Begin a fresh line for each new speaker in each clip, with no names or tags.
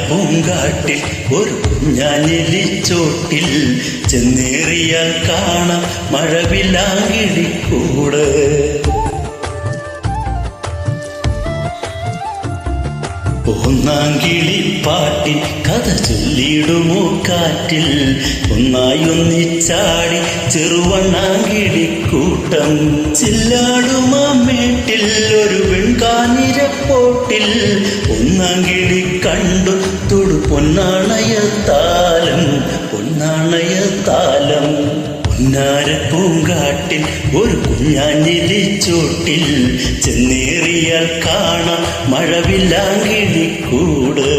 പൂങ്കാട്ടിൽ ഒരു കുഞ്ഞാഞ്ഞെലിച്ചോട്ടിൽ ചെന്നേറിയാൽ കാണാം മഴവില്ലാങ്കിളിക്കൂട്. ഒന്നാങ്കിളിപ്പാട്ടിൻ കഥ ചൊല്ലിടുമോ കാറ്റിൽ, ഒന്നായൊന്നിച്ചാടി ചെറുവണ്ണാങ്കിളിക്കൂട്ടം. ചില്ലാടുമാമേട്ടിൽ ഒരു വെൺകാഞ്ഞിരപ്പോട്ടിൽ ഒന്നാങ്കിളി കണ്ടു തൊടു പൊന്നാണയത്താലം, പൊന്നാണയത്താലം. പൂങ്കാട്ടിൽ ഒരു കുഞ്ഞാഞ്ഞെലിച്ചോട്ടിൽ ചെന്നേറിയാൽ കാണാം മഴവില്ലാങ്കിളിക്കൂട്.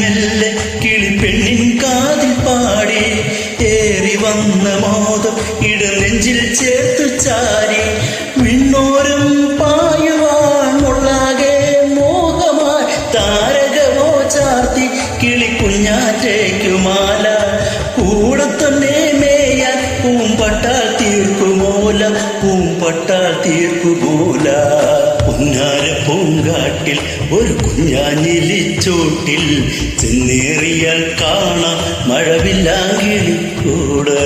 മെല്ലെ കിളിപ്പെണ്ണിൻ കാതിൽ പാടി ഏറി വന്ന മോദം ഇടനെഞ്ചിൽ ചേർത്തു ചാരി. വിണ്ണോരം പായുവാൻ ഉള്ളാകെ മോഹമായി താരകമോ ചാർത്തി കിളിക്കുഞ്ഞാറ്റയ്ക്കുമാല. കൂടെ തന്നെ മേയാൻ പൂമ്പട്ടാൽ തീർക്കുമോല, പൂമ്പട്ടാൽ തീർക്കുമോല. പൂങ്കാട്ടിൽ ഒരു കുഞ്ഞാഞ്ഞെലിച്ചോട്ടിൽ ചെന്നേറിയാൽ കാണാം മഴവില്ലാങ്കിളിക്കൂട്.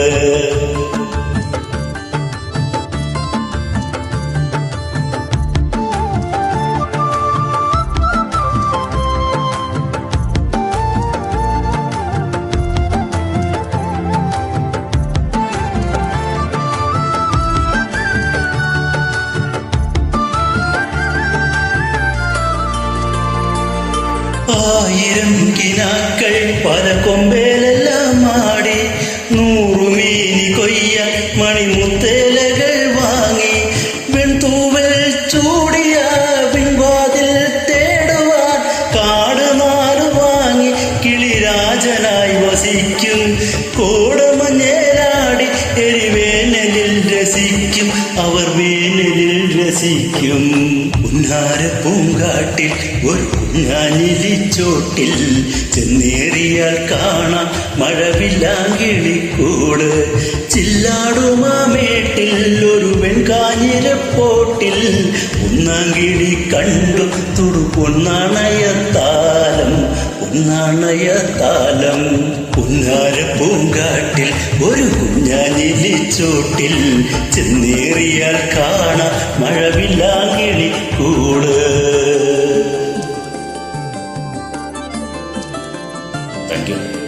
ആയിരം കിനാക്കൾ പല കൊമ്പേലെല്ലാം ആടി, 100 മീനി കൊയ്യ മണിമുത്തേലകൾ വാങ്ങി. വെൺതൂവൽ ചൂടിയ പിൻവാതിൽ തേടുവാൻ കാട് നാട് വാങ്ങി കിളിരാജനായി വസിക്കും. കോടമഞ്ഞേലാടി എരിവേനലിൽ രസിക്കും, അവർ വേനലിൽ രസിക്കും. പൂങ്കാട്ടിൽ ഒരു കുഞ്ഞാഞ്ഞെലിച്ചോട്ടിൽ ചെന്നേറിയാൽ കാണാം മഴവില്ലാങ്കിളിക്കൂട്. ചില്ലാടുമാമേട്ടിൽ ഒരു വെൺകാഞ്ഞിരപ്പോട്ടിൽ ഒന്നാങ്കിളി കണ്ടു തൊടു പൊന്നാണയത്താലം, പൊന്നാണയത്താലം. പൂങ്കാട്ടിൽ ഒരു കുഞ്ഞാഞ്ഞെലിച്ചോട്ടിൽ ചെന്നേറിയാൽ കാണാം മഴവില്ലാങ്കിളിക്കൂട്. Thank you.